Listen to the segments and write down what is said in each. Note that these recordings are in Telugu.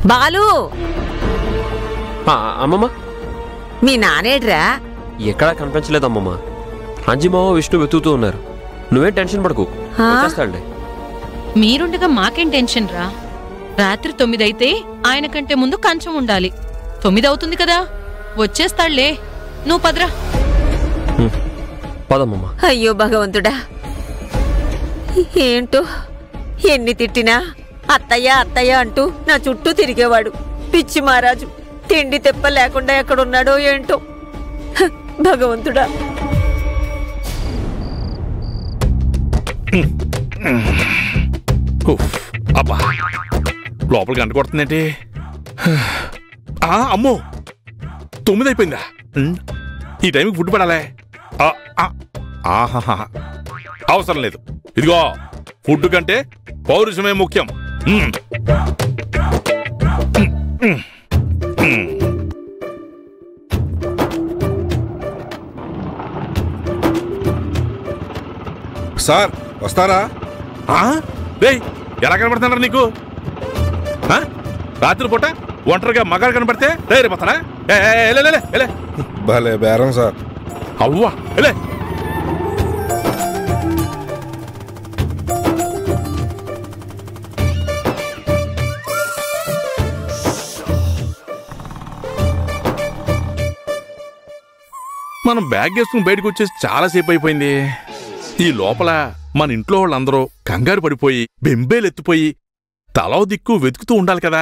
బాలు అమ్మమ్మ మీ నానేడ్రా? ఎక్కడా కనిపించలేదు అమ్మమ్మ. అంజిమావ విష్ణు వెతుకుతూ ఉన్నారు. నువ్వేం టెన్షన్ పడకు, వచ్చేస్తాడులే. మీరుండగా మాకేం టెన్షన్ రా. రాత్రి 9 అయితే ఆయన కంటే ముందు కంచం ఉండాలి. 9 అవుతుంది కదా, వచ్చేస్తాడులే. నువ్వు పదరా. పదమ్మమ్మ. అయ్యో భగవంతుడా, ఏంటో ఎన్ని తిట్టినా అత్తయ్య అత్తయ్య అంటూ నా చుట్టూ తిరిగేవాడు. పిచ్చి మహారాజు తిండి తెప్ప లేకుండా ఎక్కడున్నాడో ఏంటో భగవంతుడా. అబ్బా, లోపలికి గంట కొడుతుందేంటి? అమ్మో, 9 అయిపోయిందా? ఈ టైంకి ఫుడ్ పడాలే. అవసరం లేదు. ఇదిగో, ఫుడ్ కంటే పౌరుషమే ముఖ్యం. సార్ వస్తారా? ఎలా కనబడుతున్నారు నీకు? రాత్రి పూట ఒంటరిగా మగాడు కనబడితే రేపోతారా? భలే బేరం సార్. అవ్వా లే. మనం బ్యాగ్ వేసుకుని బయటకు వచ్చేసి చాలాసేపు అయిపోయింది. ఈ లోపల మన ఇంట్లో వాళ్ళందరూ కంగారు పడిపోయి బెంబేలెత్తిపోయి తలో దిక్కు వెతుకుతూ ఉండాలి కదా.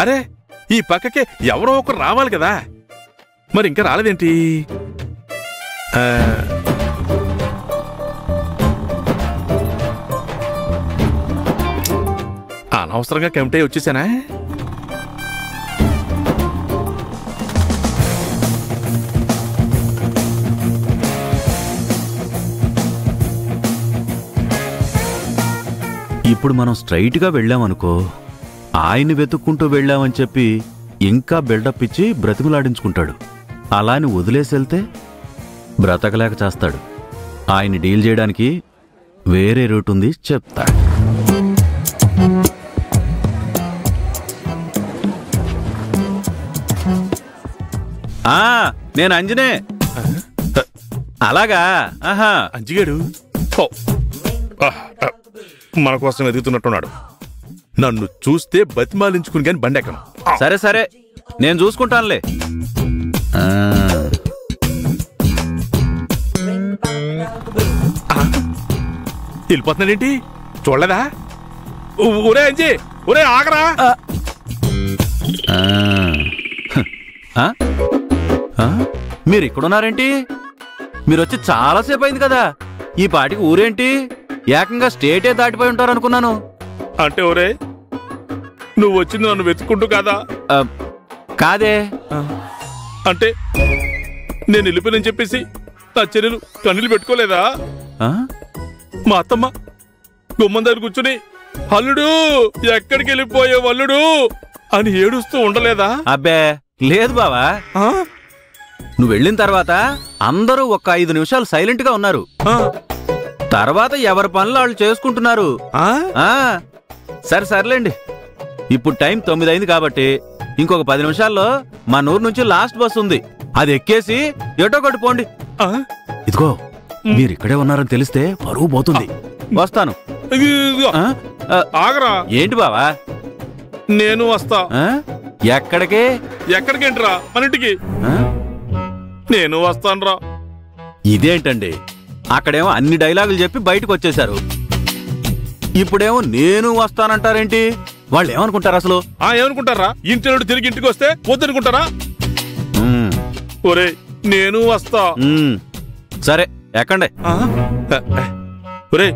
అరే, ఈ పక్కకే ఎవరో ఒకరు రావాలి కదా, మరి ఇంకా రాలేదేంటి? అనవసరంగా కమిటీ వచ్చేసానా? ఇప్పుడు మనం స్ట్రైట్గా వెళ్ళామనుకో, ఆయన్ని వెతుక్కుంటూ వెళ్ళామని చెప్పి ఇంకా బిల్డప్ ఇచ్చి బ్రతిమలాడించుకుంటాడు. అలాని వదిలేసెళ్తే బ్రతకలేక చేస్తాడు. ఆయన్ని డీల్ చేయడానికి వేరే రూట్ ఉంది, చెప్తా. నేను అంజనే. అలాగా? ఆహా, అంజిగాడు మన కోసం ఎదుగుతున్నట్టున్నాడు. నన్ను చూస్తే బతిమాలించుకుని గాని బండెక్కను. సరే సరే, నేను చూసుకుంటానులే. వెళ్ళిపోతున్నాడేంటి? చూడలేదా? ఒరే అంజి, ఒరే ఆగరా. మీరు ఇక్కడున్నారేంటి? మీరొచ్చి చాలాసేపు అయింది కదా. ఈ పాటికి ఊరేంటి? ఏకంగా స్టేటే దాటిపోయి ఉంటారనుకున్నాను. అంటే ఒరే, నువ్వు వచ్చింది నన్ను వెతుక్కుంటూ కాదా? కాదే. అంటే నేను వెళ్ళిపోయినని చెప్పేసి నా చెల్లెలు కన్నీళ్ళు పెట్టుకోలేదా? మా అత్తమ్మ గుమ్మం దగ్గర కూర్చుని అల్లుడు ఎక్కడికి వెళ్ళిపోయావు అల్లుడు అని ఏడుస్తూ ఉండలేదా? అబ్బే లేదు బావా. నువ్వు వెళ్ళిన తర్వాత అందరూ ఒక 5 నిమిషాలు సైలెంట్ గా ఉన్నారు. తర్వాత ఎవరి పనులు వాళ్ళు చేసుకుంటున్నారు. సరే సర్లేండి, ఇప్పుడు టైం 9 అయింది కాబట్టి ఇంకొక 10 నిమిషాల్లో మా నూరు నుంచి లాస్ట్ బస్ ఉంది. అది ఎక్కేసి ఎటో కొట్టు పోండి. ఇదిగో, మీరు ఇక్కడే ఉన్నారని తెలిస్తే పరువు పోతుంది. వస్తాను. ఆగరా. ఏంటి బావా? నేను వస్తా. ఎక్కడికి? ఎక్కడికేంట్రా? మన ఇంటికి. నేను వస్తానురా. ఇదేంటండి, అక్కడేమో అన్ని డైలాగులు చెప్పి బయటకు వచ్చేశారు. ఇప్పుడేమో నేను వస్తానంటారేంటి? వాళ్ళు ఏమనుకుంటారు అసలు? ఏమనుకుంటారా? ఇంటి నుండి తిరిగి ఇంటికి వస్తే వద్దనుకుంటారా? ఒరే, నేను వస్తా. సరే ఎక్కండి. ఒరే,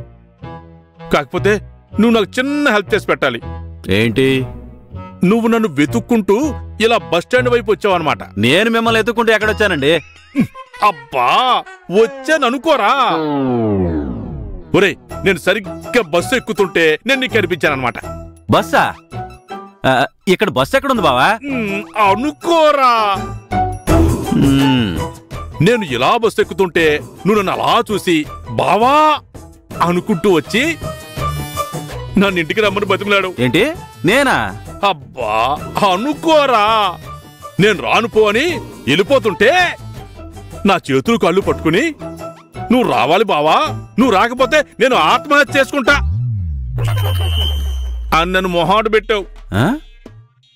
కాకపోతే నువ్వు నాకు చిన్న హెల్ప్ చేసి పెట్టాలి. ఏంటి? నువ్వు నన్ను వెతుక్కుంటూ ఇలా బస్ స్టాండ్ వైపు వచ్చావన్నమాట. నేను మిమ్మల్ని ఎత్తుక్కుంటూ ఎక్కడొచ్చానండి? అబ్బా, వచ్చాను అనుకోరా. ఒరే, నేను సరిగ్గా బస్సు ఎక్కుతుంటే నేను నీకు కనిపించానమాట. బస్సా? ఇక్కడ బస్సు ఎక్కడుంది బావా? అనుకోరా. నేను ఇలా బస్సు ఎక్కుతుంటే నువ్వు నన్ను అలా చూసి బావా అనుకుంటూ వచ్చి నన్ను ఇంటికి రమ్మని బతిమలాడు. ఏంటి నేనా? అబ్బా అనుకోరా, నేను రాను పో అని వెళ్ళిపోతుంటే నా చేతులు కళ్ళు పట్టుకుని నువ్వు రావాలి బావా, నువ్వు రాకపోతే నేను ఆత్మహత్య చేసుకుంటా అని నన్ను మొహాటు పెట్టావు. ఆ?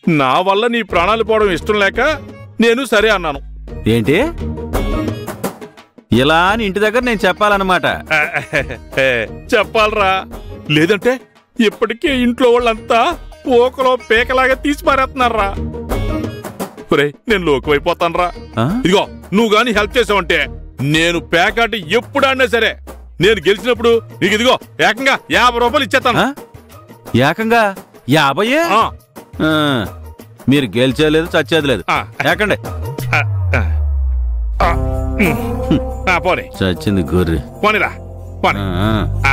నా వల్ల నీ ప్రాణాలు పోవడం ఇష్టం లేక నేను సరే అన్నాను. ఏంటి ఇలా అని ఇంటి దగ్గర నేను చెప్పాలన్నమాట? చెప్పాలరా, లేదంటే ఇప్పటికే ఇంట్లో వాళ్ళంతా పోకలో పేకలాగా తీసి పారేస్తున్నారా. నేను లోకమైపోతానరా. ఆ? ఇదిగో నువ్వు గాని హెల్ప్ చేసావంటే నేను పేకాటి ఎప్పుడు ఆడినా సరే నేను గెలిచినప్పుడు నీకు ఇదిగో ఏకంగా 50 రూపాయలు ఇచ్చేస్తాను. ఆ? ఏకంగా 50? ఆ, మీరు గెలిచేలేదు చచ్చేది లేదు. ఆ. ఏకండి. పోనీ చచ్చింది గొర్రె. పోనీరా పోనీ. ఆ.